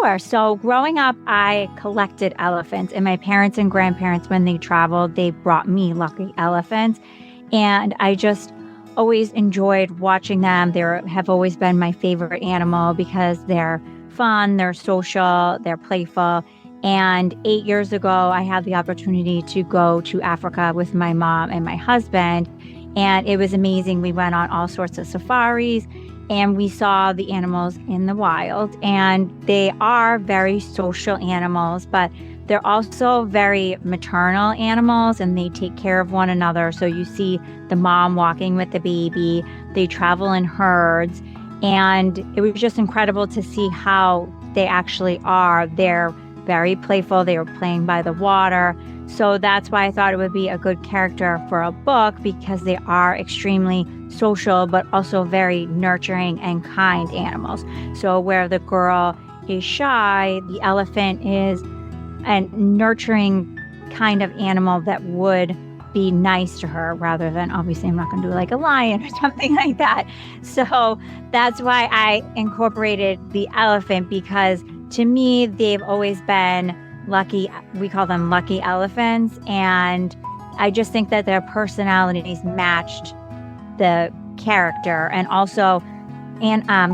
Sure. So growing up, I collected elephants, and my parents and grandparents, when they traveled, they brought me lucky elephants. And I just always enjoyed watching them. Have always been my favorite animal because they're fun, they're social, they're playful. And 8 years ago, I had the opportunity to go to Africa with my mom and my husband. And it was amazing. We went on all sorts of safaris and we saw the animals in the wild. And they are very social animals, but they're also very maternal animals and they take care of one another. So you see the mom walking with the baby, they travel in herds. And it was just incredible to see how they actually are. They're very playful. They were playing by the water. So that's why I thought it would be a good character for a book because they are extremely social, but also very nurturing and kind animals. So where the girl is shy, the elephant is a nurturing kind of animal that would be nice to her rather than obviously I'm not going to do like a lion or something like that. So that's why I incorporated the elephant because to me, they've always been lucky. We call them lucky elephants. And I just think that their personalities matched the character. And also,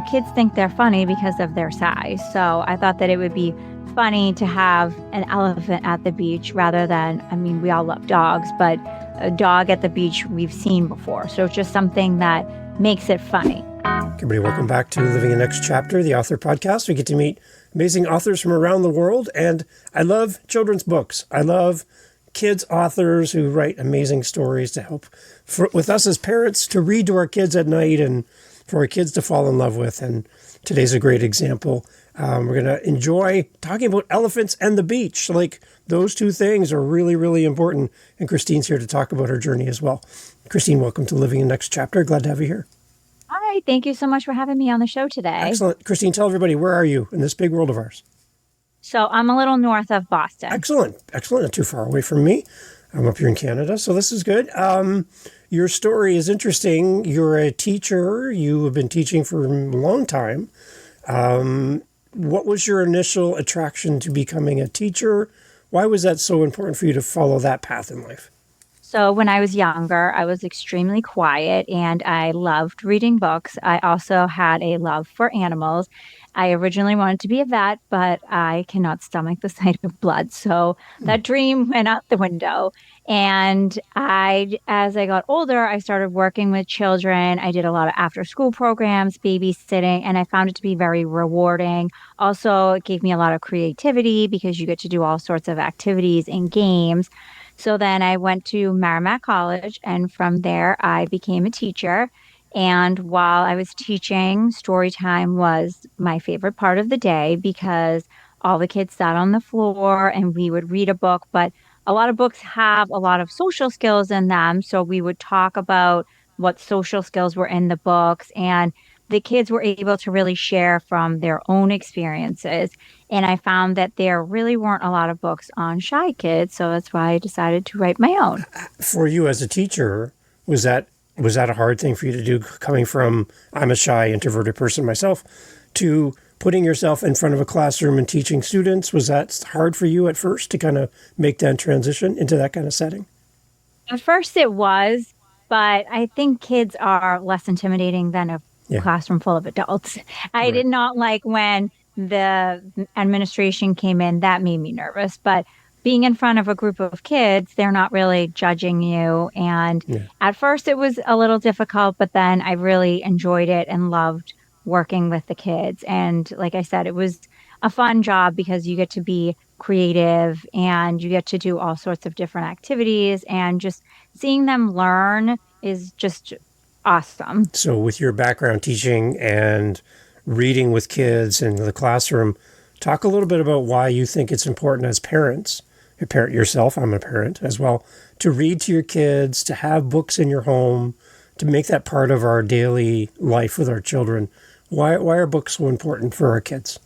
kids think they're funny because of their size. So I thought that it would be funny to have an elephant at the beach rather than, we all love dogs, but a dog at the beach we've seen before. So it's just something that makes it funny. Everybody, welcome back to Living the Next Chapter, the author podcast. We get to meet amazing authors from around the world. And I love children's books. I love kids authors who write amazing stories to help with us as parents to read to our kids at night and for our kids to fall in love with. And today's a great example. We're going to enjoy talking about elephants and the beach. Like those two things are really, really important. And Christine's here to talk about her journey as well. Christine, welcome to Living the Next Chapter. Glad to have you here. Hi, thank you so much for having me on the show today. Excellent. Christine, tell everybody, where are you in this big world of ours? So I'm a little north of Boston. Excellent. Not too far away from me. I'm up here in Canada, so this is good. Your story is interesting. You're a teacher. You have been teaching for a long time. What was your initial attraction to becoming a teacher? Why was that so important for you to follow that path in life? So when I was younger, I was extremely quiet and I loved reading books. I also had a love for animals. I originally wanted to be a vet, but I cannot stomach the sight of blood. So that dream went out the window. And as I got older, I started working with children. I did a lot of after school programs, babysitting, and I found it to be very rewarding. Also, it gave me a lot of creativity because you get to do all sorts of activities and games. So then I went to Merrimack College, and from there I became a teacher. And while I was teaching, story time was my favorite part of the day because all the kids sat on the floor and we would read a book. But a lot of books have a lot of social skills in them. So we would talk about what social skills were in the books, and the kids were able to really share from their own experiences. And I found that there really weren't a lot of books on shy kids. So that's why I decided to write my own. For you as a teacher, was that a hard thing for you to do, coming from, I'm a shy, introverted person myself, to putting yourself in front of a classroom and teaching students? Was that hard for you at first to kind of make that transition into that kind of setting? At first it was, but I think kids are less intimidating than a classroom full of adults. I did not like when the administration came in. That made me nervous. But being in front of a group of kids, they're not really judging you. And at first it was a little difficult, but then I really enjoyed it and loved working with the kids. And like I said, it was a fun job because you get to be creative and you get to do all sorts of different activities, and just seeing them learn is just awesome. So with your background teaching and reading with kids in the classroom, talk a little bit about why you think it's important as parents, a parent yourself, I'm a parent as well, to read to your kids, to have books in your home, to make that part of our daily life with our children. Why are books so important for our kids?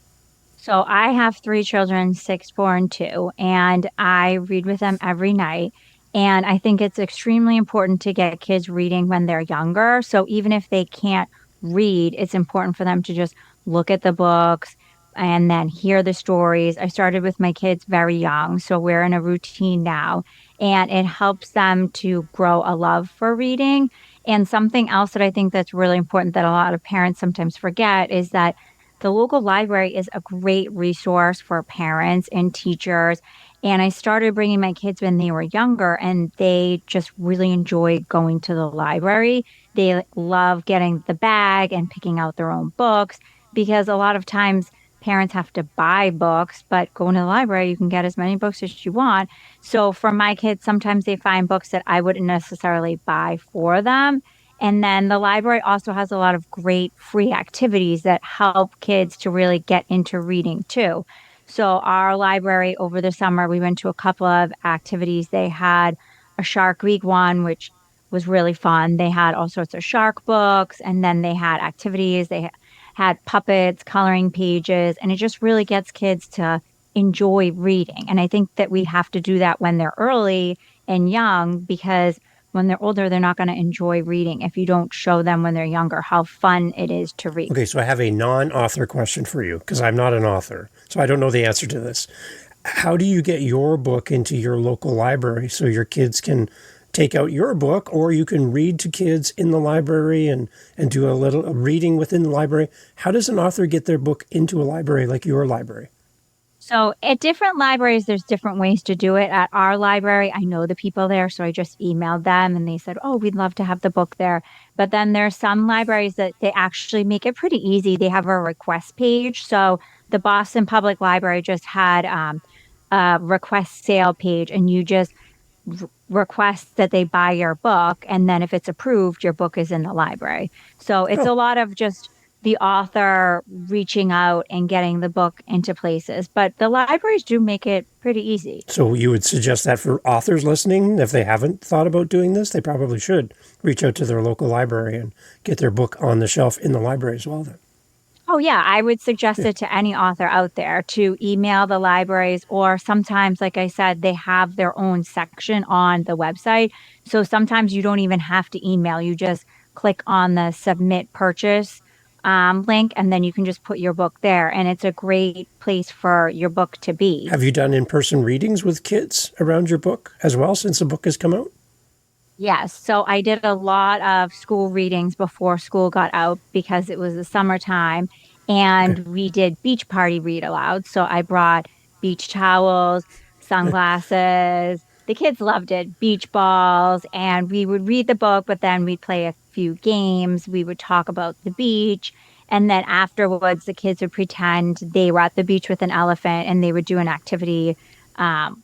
So I have 3 children, 6, 4, and 2, and I read with them every night. And I think it's extremely important to get kids reading when they're younger. So even if they can't read, it's important for them to just look at the books, and then hear the stories. I started with my kids very young, so we're in a routine now, and it helps them to grow a love for reading. And something else that I think that's really important that a lot of parents sometimes forget is that the local library is a great resource for parents and teachers. And I started bringing my kids when they were younger, and they just really enjoy going to the library. They love getting the bag and picking out their own books because a lot of times parents have to buy books, but going to the library, you can get as many books as you want. So for my kids, sometimes they find books that I wouldn't necessarily buy for them. And then the library also has a lot of great free activities that help kids to really get into reading too. So our library over the summer, we went to a couple of activities. They had a Shark Week one, which was really fun. They had all sorts of shark books, and then they had activities. They had puppets, coloring pages, and it just really gets kids to enjoy reading. And I think that we have to do that when they're early and young because when they're older, they're not going to enjoy reading if you don't show them when they're younger how fun it is to read. Okay, so I have a non-author question for you because I'm not an author, so I don't know the answer to this. How do you get your book into your local library so your kids can take out your book, or you can read to kids in the library and do a little reading within the library? How does an author get their book into a library like your library? So at different libraries, there's different ways to do it. At our library, I know the people there, so I just emailed them and they said, "Oh, we'd love to have the book there." But then there are some libraries that they actually make it pretty easy. They have a request page. So the Boston Public Library just had a request sale page, and you just request that they buy your book, and then if it's approved, your book is in the library. So it's Oh, a lot of just the author reaching out and getting the book into places, but the libraries do make it pretty easy. so you would suggest that for authors listening, if they haven't thought about doing this, they probably should reach out to their local library and get their book on the shelf in the library as well then. Oh, yeah, I would suggest it to any author out there to email the libraries, or sometimes, like I said, they have their own section on the website. So sometimes you don't even have to email. You just click on the submit purchase link, and then you can just put your book there. And it's a great place for your book to be. Have you done in-person readings with kids around your book as well since the book has come out? Yes. So I did a lot of school readings before school got out because it was the summertime, Okay. and we did beach party read aloud. So I brought beach towels, sunglasses. The kids loved it, beach balls, and we would read the book, but then we'd play a few games. We would talk about the beach. And then afterwards, the kids would pretend they were at the beach with an elephant and they would do an activity.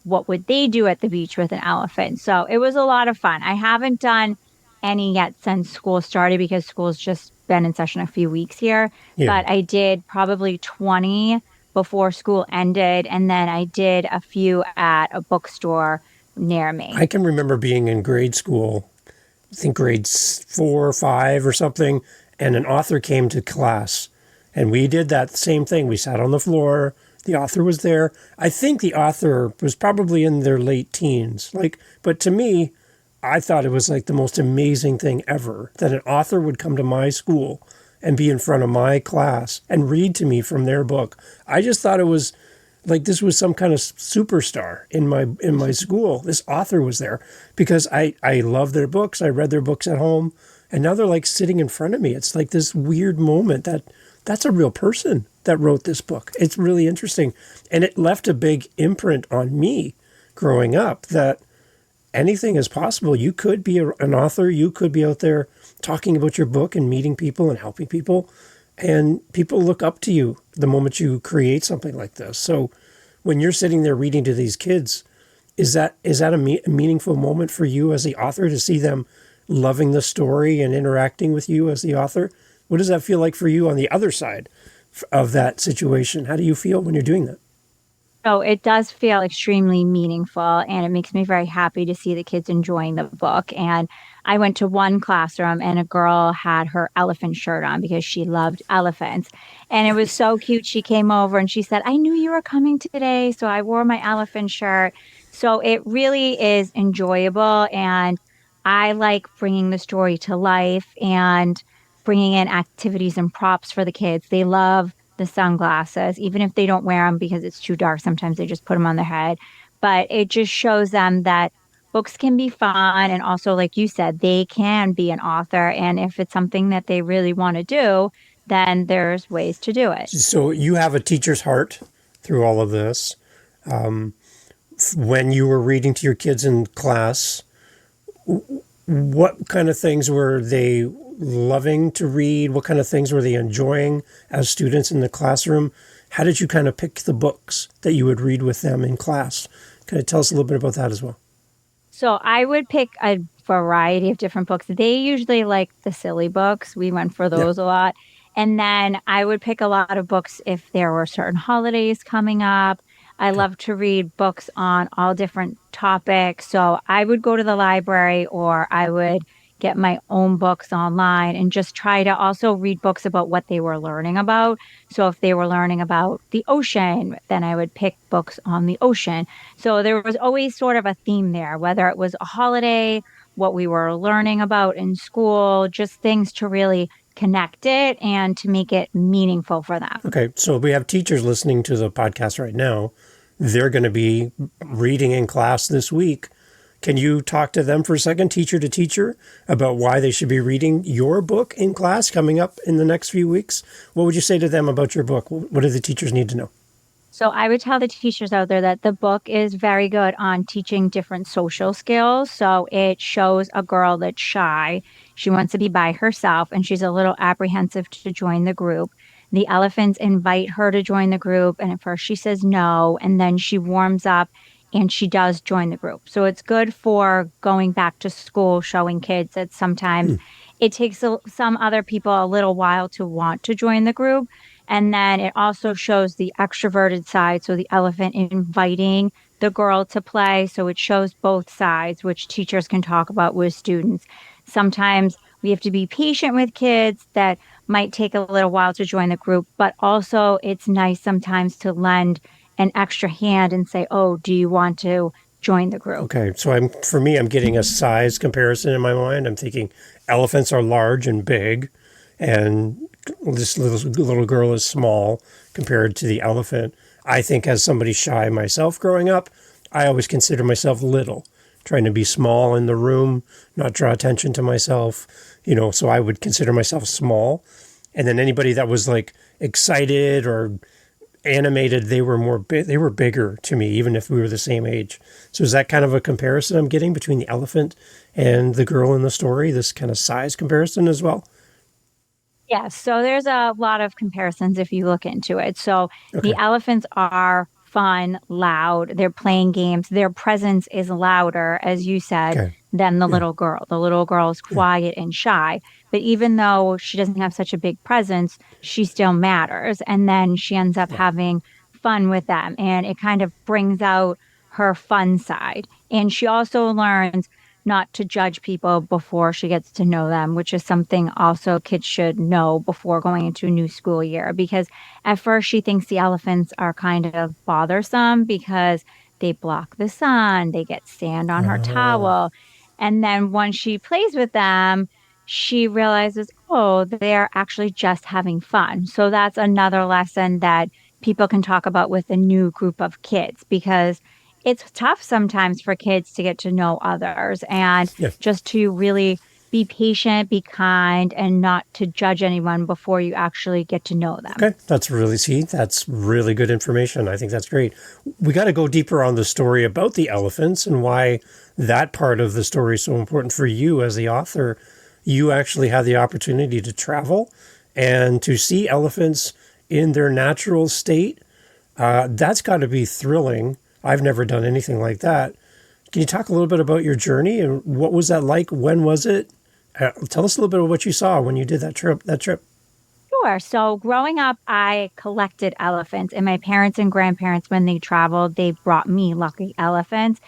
What would they do at the beach with an elephant? So it was a lot of fun. I haven't done any yet since school started because school's just been in session a few weeks here, Yeah. but I did probably 20 before school ended, and then I did a few at a bookstore near me. I can remember being in grade school, I think grades 4 or 5 or something, and an author came to class. And we did that same thing. We sat on the floor. The author was there. I think the author was probably in their late teens. But to me, I thought it was like the most amazing thing ever that an author would come to my school and be in front of my class and read to me from their book. I just thought it was like this was some kind of superstar in my school. This author was there because I love their books. I read their books at home, and now they're like sitting in front of me. It's like this weird moment that's a real person that wrote this book. It's really interesting, and it left a big imprint on me growing up that anything is possible. You could be an author. You could be out there talking about your book and meeting people and helping people. And people look up to you the moment you create something like this. So when you're sitting there reading to these kids, is that a meaningful moment for you as the author to see them loving the story and interacting with you as the author? What does that feel like for you on the other side of that situation? How do you feel when you're doing that? So it does feel extremely meaningful, and it makes me very happy to see the kids enjoying the book. And I went to one classroom, and a girl had her elephant shirt on because she loved elephants. And it was so cute. She came over and she said, "I knew you were coming today, so I wore my elephant shirt." So it really is enjoyable. And I like bringing the story to life and bringing in activities and props for the kids. They love the sunglasses, even if they don't wear them because it's too dark. Sometimes they just put them on their head. But it just shows them that books can be fun. And also, like you said, they can be an author. And if it's something that they really want to do, then there's ways to do it. So you have a teacher's heart through all of this. When you were reading to your kids in class, what kind of things were they loving to read? What kind of things were they enjoying as students in the classroom? How did you kind of pick the books that you would read with them in class? Kind of tell us a little bit about that as well. So I would pick a variety of different books. They usually like the silly books. We went for Yeah. those a lot. And then I would pick a lot of books if there were certain holidays coming up. I Okay. love to read books on all different topics. So I would go to the library or I would get my own books online and just try to also read books about what they were learning about. So if they were learning about the ocean, then I would pick books on the ocean. So there was always sort of a theme there, whether it was a holiday, what we were learning about in school, just things to really connect it and to make it meaningful for them. Okay. So we have teachers listening to the podcast right now. They're going to be reading in class this week. Can you talk to them for a second, teacher to teacher, about why they should be reading your book in class coming up in the next few weeks? What would you say to them about your book? What do the teachers need to know? So I would tell the teachers out there that the book is very good on teaching different social skills. So it shows a girl that's shy. She wants to be by herself and she's a little apprehensive to join the group. The elephants invite her to join the group. And at first she says no. And then she warms up and she does join the group. So it's good for going back to school, showing kids that sometimes it takes some other people a little while to want to join the group. And then it also shows the extroverted side. So the elephant inviting the girl to play. So it shows both sides, which teachers can talk about with students. Sometimes we have to be patient with kids that might take a little while to join the group, but also it's nice sometimes to lend an extra hand and say, oh, do you want to join the group? Okay, so I'm getting a size comparison in my mind. I'm thinking elephants are large and big, and this little girl is small compared to the elephant. I think as somebody shy myself growing up, I always consider myself little, trying to be small in the room, not draw attention to myself, so I would consider myself small. And then anybody that was like excited or animated, they were bigger to me, even if we were the same age. So is that kind of a comparison I'm getting between the elephant and the girl in the story, this kind of size comparison as well? Yes. So there's a lot of comparisons if you look into it. So the Okay. elephants are fun, loud. They're playing games. Their presence is louder, as you said, Okay. than the Yeah. little girl. The little girl is Yeah. quiet and shy. But even though she doesn't have such a big presence, she still matters. And then she ends up Yeah. having fun with them. And it kind of brings out her fun side. And she also learns not to judge people before she gets to know them, which is something also kids should know before going into a new school year. Because at first she thinks the elephants are kind of bothersome because they block the sun, they get sand on her Oh, towel. And then once she plays with them, she realizes, oh, they're actually just having fun. So that's another lesson that people can talk about with a new group of kids because it's tough sometimes for kids to get to know others and yeah. just to really be patient, be kind, and not to judge anyone before you actually get to know them. Okay. That's really good information. I think that's great. We got to go deeper on the story about the elephants and why that part of the story is so important for you as the author. You actually had the opportunity to travel and to see elephants in their natural state. That's got to be thrilling. I've never done anything like that. Can you talk a little bit about your journey and what was that like? When was it? Tell us a little bit of what you saw when you did that trip. Sure. So growing up, I collected elephants, and my parents and grandparents, when they traveled, they brought me lucky elephants.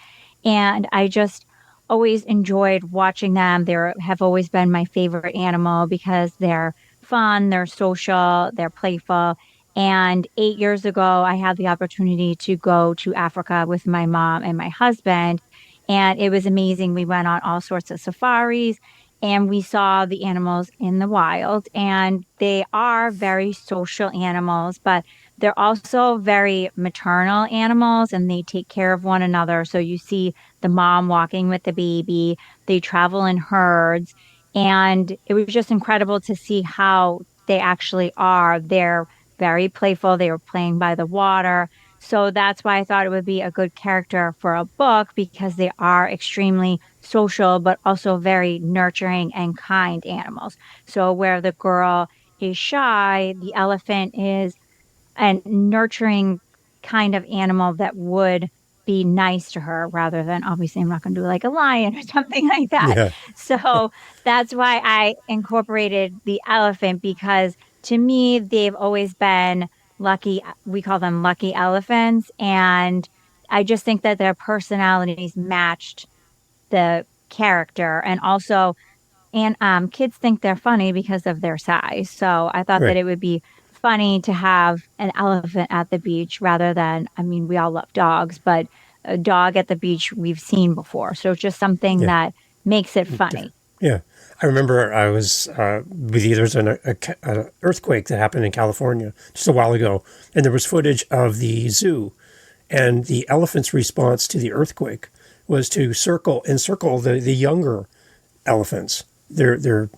And I just always enjoyed watching them. They have always been my favorite animal because they're fun, they're social, they're playful. And 8 years ago, I had the opportunity to go to Africa with my mom and my husband. And it was amazing. We went on all sorts of safaris and we saw the animals in the wild, and they are very social animals, but they're also very maternal animals, and they take care of one another. So you see the mom walking with the baby, they travel in herds, and it was just incredible to see how they actually are. They're very playful. They were playing by the water. So that's why I thought it would be a good character for a book, because they are extremely social, but also very nurturing and kind animals. So where the girl is shy, the elephant is a nurturing kind of animal that would be nice to her, rather than, obviously I'm not going to do like a lion or something like that. Yeah. So that's why I incorporated the elephant, because to me they've always been lucky. We call them lucky elephants, and I just think that their personalities matched the character. And also, and kids think they're funny because of their size. So I thought that Right. it would be funny to have an elephant at the beach, rather than, I mean, we all love dogs, but a dog at the beach we've seen before. So it's just something Yeah. that makes it Different. funny. Yeah. I remember I was with you. There was an earthquake that happened in California just a while ago, and there was footage of the zoo, and the elephant's response to the earthquake was to encircle the younger elephants. They're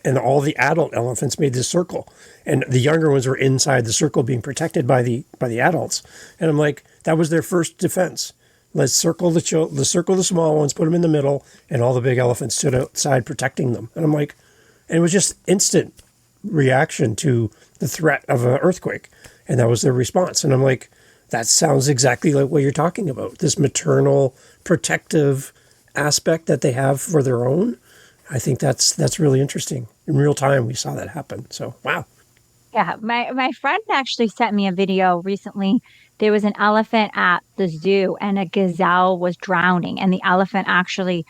and all the adult elephants made this circle, and the younger ones were inside the circle, being protected by the adults. And I'm like, that was their first defense. Let's circle the small ones, put them in the middle, and all the big elephants stood outside protecting them. And I'm like, and it was just instant reaction to the threat of an earthquake, and that was their response. And I'm like, that sounds exactly like what you're talking about. This maternal, protective aspect that they have for their own. I think that's really interesting. In real time, we saw that happen. So, wow. Yeah, my friend actually sent me a video recently. There was an elephant at the zoo, and a gazelle was drowning, and the elephant actually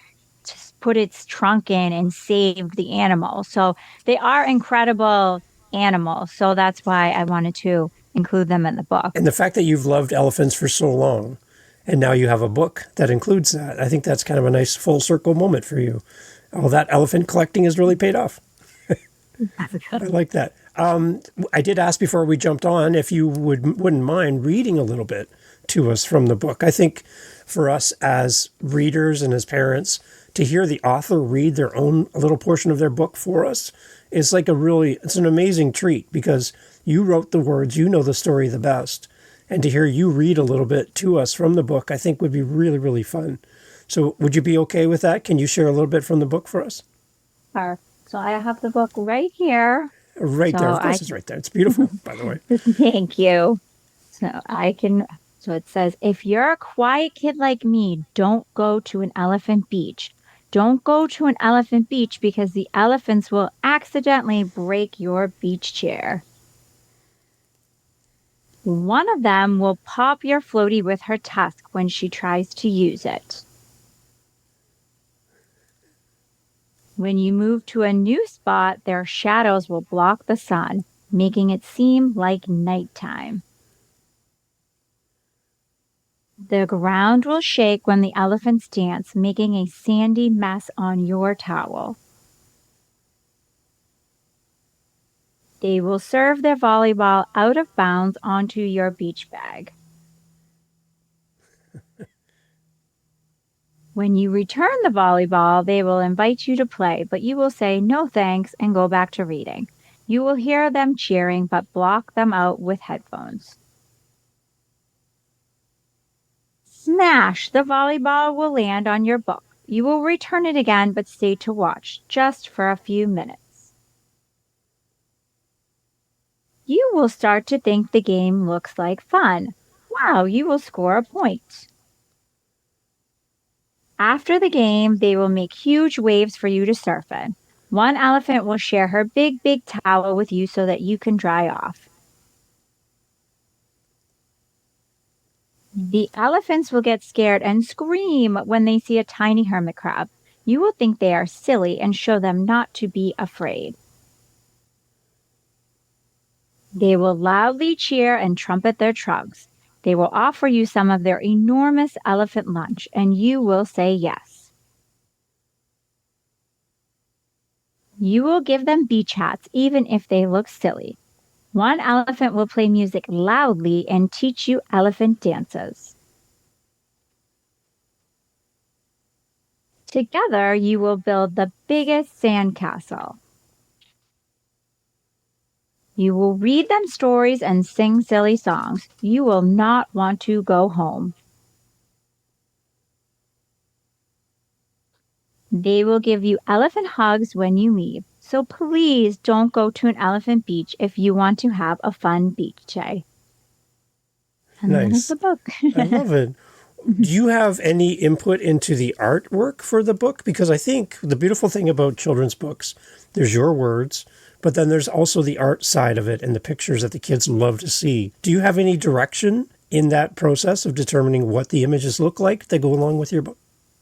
just put its trunk in and saved the animal. So they are incredible animals. So that's why I wanted to include them in the book. And the fact that you've loved elephants for so long, and now you have a book that includes that, I think that's kind of a nice full circle moment for you. All that elephant collecting has really paid off. I like that. I did ask before we jumped on if you wouldn't mind reading a little bit to us from the book. I think for us as readers and as parents, to hear the author read their own a little portion of their book for us is like it's an amazing treat, because you wrote the words, you know the story the best. And to hear you read a little bit to us from the book, I think would be really, really fun. So would you be okay with that? Can you share a little bit from the book for us? Sure. So I have the book right here. Right there. Of course, it's right there. It's beautiful, by the way. Thank you. So it says, if you're a quiet kid like me, don't go to an elephant beach. Don't go to an elephant beach, because the elephants will accidentally break your beach chair. One of them will pop your floaty with her tusk when she tries to use it. When you move to a new spot, their shadows will block the sun, making it seem like nighttime. The ground will shake when the elephants dance, making a sandy mess on your towel. They will serve their volleyball out of bounds onto your beach bag. When you return the volleyball, they will invite you to play, but you will say no thanks and go back to reading. You will hear them cheering, but block them out with headphones. Smash! The volleyball will land on your book. You will return it again, but stay to watch, just for a few minutes. You will start to think the game looks like fun. Wow, you will score a point. After the game, they will make huge waves for you to surf in. One elephant will share her big, big towel with you so that you can dry off. The elephants will get scared and scream when they see a tiny hermit crab. You will think they are silly and show them not to be afraid. They will loudly cheer and trumpet their trunks. They will offer you some of their enormous elephant lunch, and you will say yes. You will give them beach hats, even if they look silly. One elephant will play music loudly and teach you elephant dances. Together, you will build the biggest sandcastle. You will read them stories and sing silly songs. You will not want to go home. They will give you elephant hugs when you leave. So please don't go to an elephant beach if you want to have a fun beach day. And that is Nice. the book. I love it. Do you have any input into the artwork for the book? Because I think the beautiful thing about children's books, there's your words, but then there's also the art side of it and the pictures that the kids love to see. Do you have any direction in that process of determining what the images look like that go along with your book?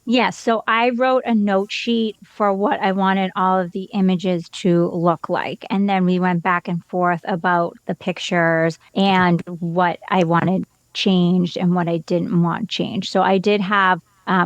Yes, so I wrote a note sheet for what I wanted all of the images to look like. And then we went back and forth about the pictures and what I wanted changed and what I didn't want changed. So I did have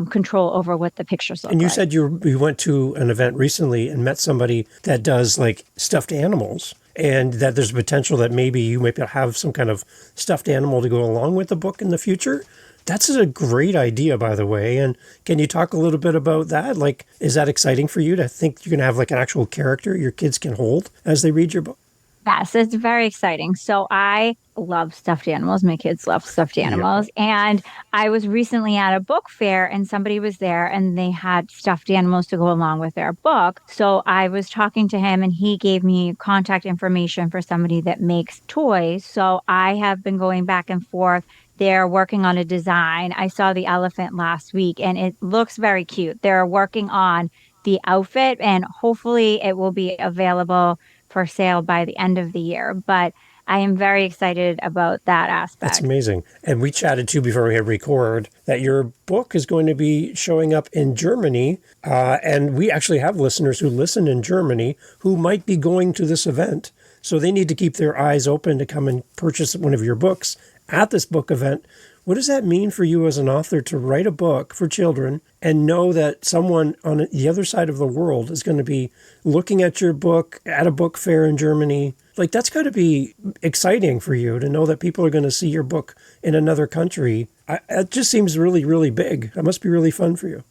control over what the pictures And look you like. said you went to an event recently and met somebody that does like stuffed animals, and that there's potential that maybe you might have some kind of stuffed animal to go along with the book in the future. That's a great idea, by the way. And can you talk a little bit about that? Like, is that exciting for you to think you're going to have like an actual character your kids can hold as they read your book? Yes, it's very exciting. So I love stuffed animals. My kids love stuffed Yeah. animals. And I was recently at a book fair and somebody was there and they had stuffed animals to go along with their book. So I was talking to him and he gave me contact information for somebody that makes toys. So I have been going back and forth. They're working on a design. I saw the elephant last week and it looks very cute. They're working on the outfit and hopefully it will be available for sale by the end of the year. But I am very excited about that That's aspect. amazing. And we chatted too before we hit record that your book is going to be showing up in Germany. And we actually have listeners who listen in Germany who might be going to this event. So they need to keep their eyes open to come and purchase one of your books at this book event. What does that mean for you as an author to write a book for children and know that someone on the other side of the world is going to be looking at your book at a book fair in Germany? Like, that's got to be exciting for you to know that people are going to see your book in another country. It just seems really, really big. That must be really fun for you.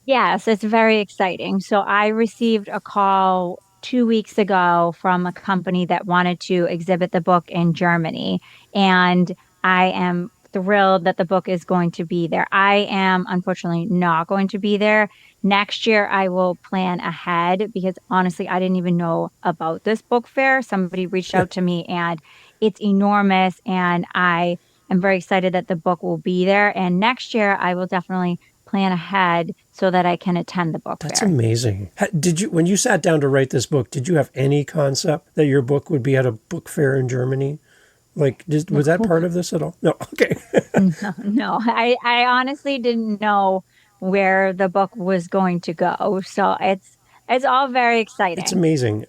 Yes, it's very exciting. So I received a call 2 weeks ago from a company that wanted to exhibit the book in Germany. And I am thrilled that the book is going to be there. I am unfortunately not going to be there. Next year, I will plan ahead because honestly, I didn't even know about this book fair. Somebody reached out to me and it's enormous. And I am very excited that the book will be there. And next year, I will definitely plan ahead so that I can attend the book That's fair. amazing. Did you, when you sat down to write this book, did you have any concept that your book would be at a book fair in Germany? Like, was that part of this at all? No. Okay. No, no. I honestly didn't know where the book was going to go. So it's all very It's exciting. amazing.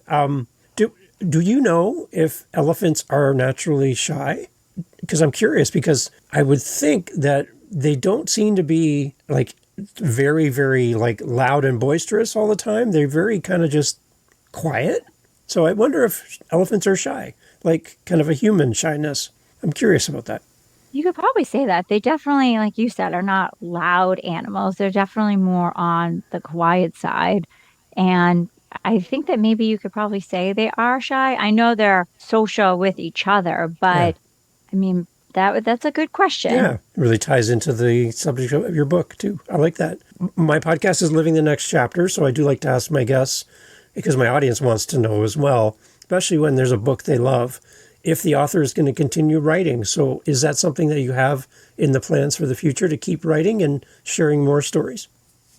Do you know if elephants are naturally shy? Because I'm curious, because I would think that they don't seem to be like very, very like loud and boisterous all the time. They're very kind of just quiet. So I wonder if elephants are shy, like kind of a human shyness. I'm curious about that. You could probably say that. They definitely, like you said, are not loud animals. They're definitely more on the quiet side. And I think that maybe you could probably say they are shy. I know they're social with each other, Yeah. but I mean that's a good question. Yeah, it really ties into the subject of your book, too. I like that. My podcast is Living the Next Chapter, so I do like to ask my guests, because my audience wants to know as well, especially when there's a book they love, if the author is going to continue writing. So is that something that you have in the plans for the future, to keep writing and sharing more stories?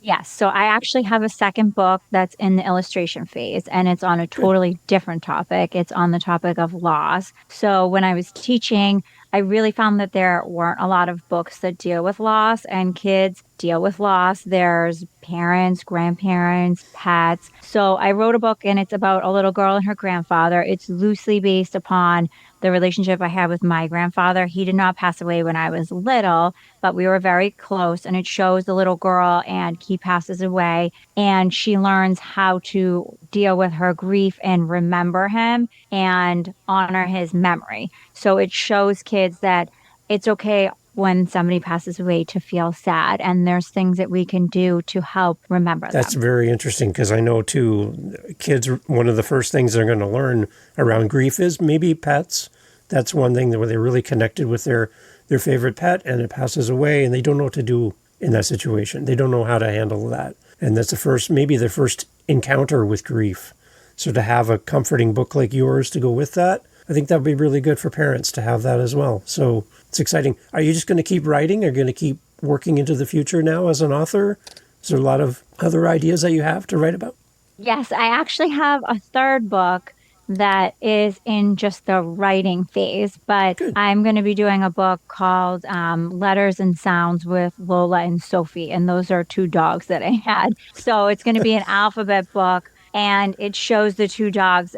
Yes. So I actually have a second book that's in the illustration phase, and it's on a Good. totally different topic. It's on the topic of loss. So when I was teaching, I really found that there weren't a lot of books that deal with loss, and kids deal with loss. There's parents, grandparents, pets. So I wrote a book and it's about a little girl and her grandfather. It's loosely based upon the relationship I had with my grandfather. He did not pass away when I was little, but we were very close. And it shows the little girl and he passes away and she learns how to deal with her grief and remember him and honor his memory. So it shows kids that it's okay when somebody passes away to feel sad, and there's things that we can do to help remember That's them. very interesting because I know too, kids, one of the first things they're going to learn around grief is maybe pets. That's one thing where they're really connected with their favorite pet and it passes away and they don't know what to do in that situation. They don't know how to handle that. And that's maybe the first encounter with grief. So to have a comforting book like yours to go with that, I think that would be really good for parents to have that as well. So it's exciting. Are you just going to keep writing? Are you going to keep working into the future now as an author? Is there a lot of other ideas that you have to write about? Yes, I actually have a third book that is in just the writing phase, but Good. I'm going to be doing a book called Letters and Sounds with Lola and Sophie. And those are two dogs that I had. So it's going to be an alphabet book. And it shows the two dogs.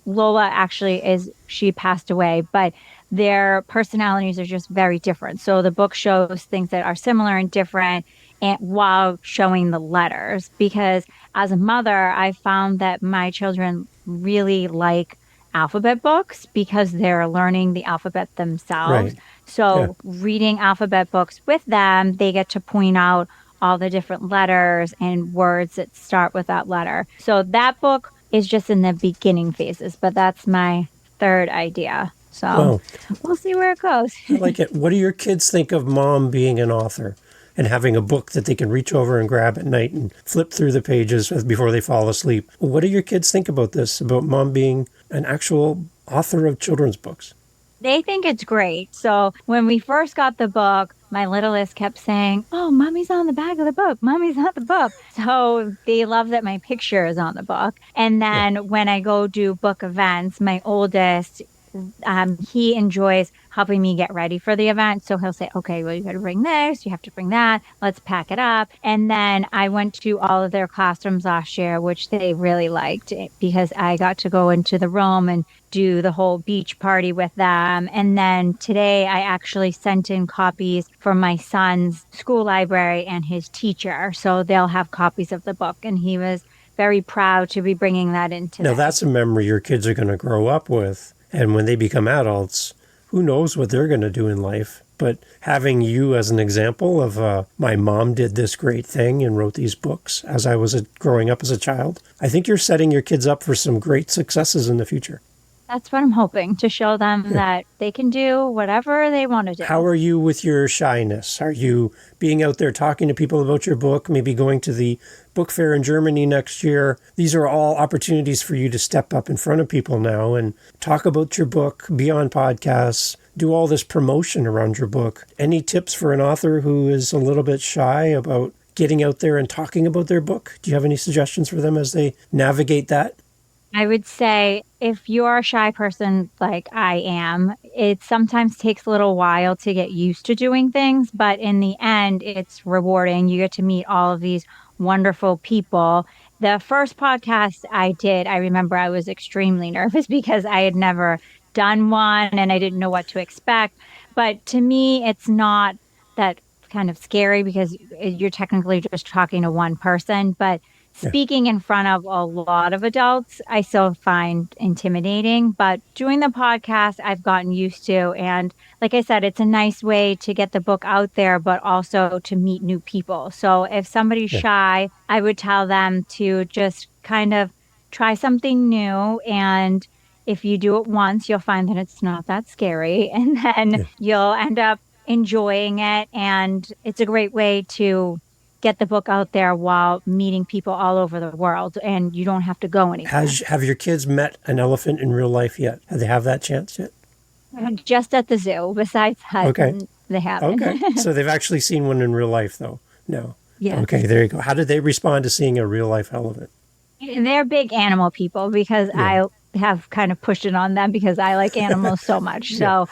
Lola actually she passed away, but their personalities are just very different. So the book shows things that are similar and different and while showing the letters, because as a mother, I found that my children really like alphabet books because they're learning the alphabet themselves. Right. Yeah. So reading alphabet books with them, they get to point out all the different letters and words that start with that letter. So that book is just in the beginning phases, but that's my third idea. So Well, we'll see where it goes. I like it. What do your kids think of mom being an author and having a book that they can reach over and grab at night and flip through the pages before they fall asleep? What do your kids think about this, about mom being an actual author of children's books? They think it's great. So when we first got the book, my littlest kept saying, "Oh, mommy's on the back of the book. Mommy's on the book." So they love that my picture is on the book. And Yeah. then when I go do book events, my oldest, he enjoys helping me get ready for the event. So he'll say, "Okay, well, you got to bring this, you have to bring that, let's pack it up." And then I went to all of their classrooms last year, which they really liked because I got to go into the room and do the whole beach party with them. And then today I actually sent in copies for my son's school library and his teacher. So they'll have copies of the book. And he was very proud to be bringing that in today. Now, that's a memory your kids are going to grow up with. And when they become adults, who knows what they're going to do in life. But having you as an example of my mom did this great thing and wrote these books as I was growing up as a child, I think you're setting your kids up for some great successes in the future. That's what I'm hoping, to show them that they can do whatever they want to do. How are you with your shyness? Are you being out there talking to people about your book, maybe going to the book fair in Germany next year? These are all opportunities for you to step up in front of people now and talk about your book, be on podcasts, do all this promotion around your book. Any tips for an author who is a little bit shy about getting out there and talking about their book? Do you have any suggestions for them as they navigate that? I would say if you're a shy person like I am, it sometimes takes a little while to get used to doing things, but in the end, it's rewarding. You get to meet all of these wonderful people. The first podcast I did, I remember I was extremely nervous because I had never done one and I didn't know what to expect. But to me, it's not that kind of scary because you're technically just talking to one person, but Yeah. speaking in front of a lot of adults, I still find intimidating, but doing the podcast, I've gotten used to. And like I said, it's a nice way to get the book out there, but also to meet new people. So if somebody's Yeah. shy, I would tell them to just kind of try something new. And if you do it once, you'll find that it's not that scary. And then Yeah. you'll end up enjoying it. And it's a great way to get the book out there while meeting people all over the world, and you don't have to go anywhere. Have your kids met an elephant in real life yet? Have they have that chance yet? Just at the zoo. Besides that, Okay. they haven't. Okay. So they've actually seen one in real life, though? No. Yeah. Okay, there you go. How did they respond to seeing a real life elephant? They're big animal people because Yeah. I have kind of pushed it on them because I like animals so much. Yeah. So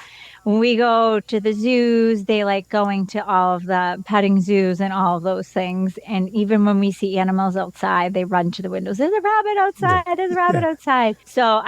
when we go to the zoos, they like going to all of the petting zoos and all of those things. And even when we see animals outside, they run to the windows. There's a rabbit Yeah. outside. There's a rabbit Yeah. outside. So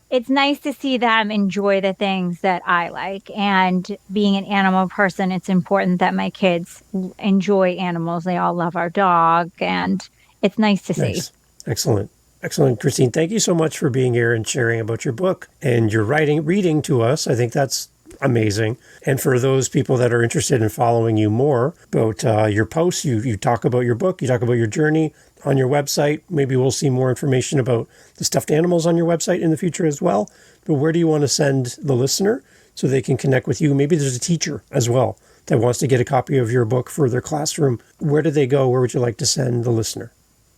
it's nice to see them enjoy the things that I like. And being an animal person, it's important that my kids enjoy animals. They all love our dog, and it's nice to see. Nice. Excellent. Excellent. Christine, thank you so much for being here and sharing about your book and your reading to us. I think that's amazing. And for those people that are interested in following you more about your posts, you talk about your book, you talk about your journey on your website. Maybe we'll see more information about the stuffed animals on your website in the future as well. But where do you want to send the listener so they can connect with you? Maybe there's a teacher as well that wants to get a copy of your book for their classroom. Where do they go? Where would you like to send the listener?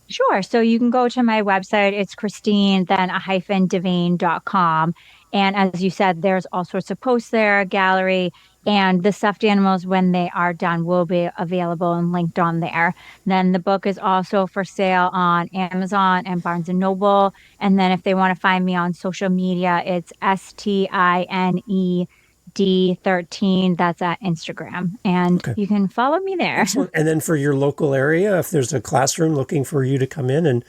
Sure. So you can go to my website. It's Christine, then a -Devane.com. And as you said, there's all sorts of posts there, a gallery, and the stuffed animals, when they are done, will be available and linked on there. Then the book is also for sale on Amazon and Barnes and Noble. And then if they want to find me on social media, it's STINED13. That's at Instagram. And Okay. you can follow me there. Excellent. And then for your local area, if there's a classroom looking for you to come in and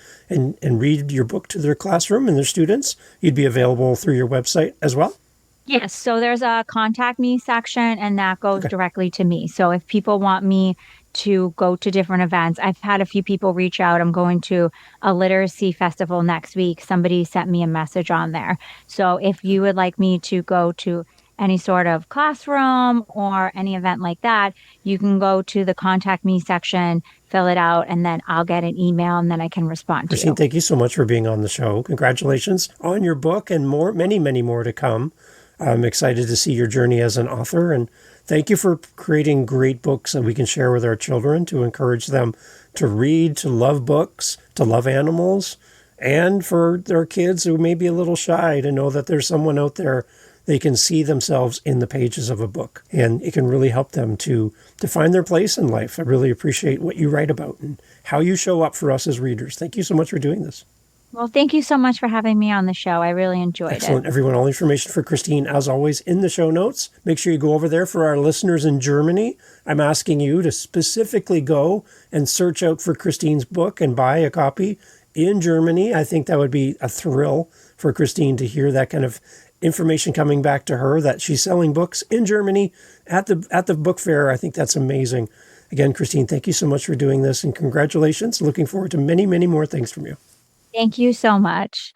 read your book to their classroom and their students, you'd be available through your website as well? Yes. So there's a contact me section, and that goes directly to me. So if people want me to go to different events, I've had a few people reach out. I'm going to a literacy festival next week. Somebody sent me a message on there. So if you would like me to go to any sort of classroom or any event like that, you can go to the contact me section, fill it out, and then I'll get an email and then I can respond to Christine, you. thank you so much for being on the show. Congratulations on your book and more, many, many more to come. I'm excited to see your journey as an author, and thank you for creating great books that we can share with our children to encourage them to read, to love books, to love animals, and for their kids who may be a little shy to know that there's someone out there they can see themselves in the pages of a book, and it can really help them to find their place in life. I really appreciate what you write about and how you show up for us as readers. Thank you so much for doing this. Well, thank you so much for having me on the show. I really enjoyed Excellent. it. Everyone, all information for Christine, as always, in the show notes. Make sure you go over there. For our listeners in Germany, I'm asking you to specifically go and search out for Christine's book and buy a copy in Germany. I think that would be a thrill for Christine to hear that kind of information coming back to her, that she's selling books in Germany at the book fair. I think that's amazing. Again, Christine, thank you so much for doing this, and congratulations. Looking forward to many, many more things from you. Thank you so much.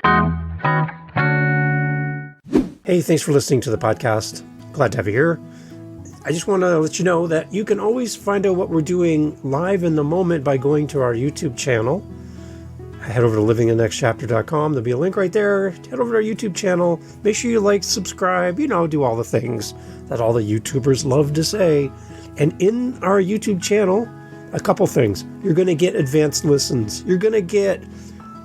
Hey, thanks for listening to the podcast. Glad to have you here. I just want to let you know that you can always find out what we're doing live in the moment by going to our YouTube channel. Head over to livingthenextchapter.com. There'll be a link right there. Head over to our YouTube channel. Make sure you like, subscribe, do all the things that all the YouTubers love to say. And in our YouTube channel, a couple things. You're going to get advanced listens. You're going to get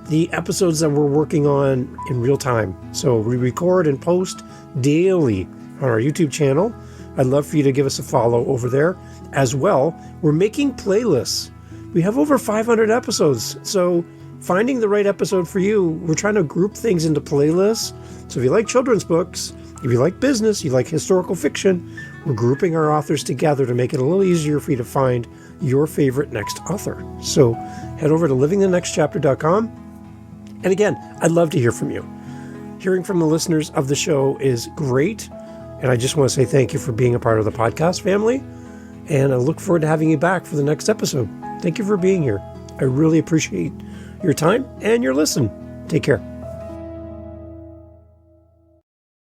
the episodes that we're working on in real time. So we record and post daily on our YouTube channel. I'd love for you to give us a follow over there. As well, we're making playlists. We have over 500 episodes. So finding the right episode for you, we're trying to group things into playlists. So if you like children's books, if you like business, you like historical fiction, we're grouping our authors together to make it a little easier for you to find your favorite next author. So head over to livingthenextchapter.com. And again, I'd love to hear from you. Hearing from the listeners of the show is great. And I just want to say thank you for being a part of the podcast family. And I look forward to having you back for the next episode. Thank you for being here. I really appreciate your time and your listen. Take care.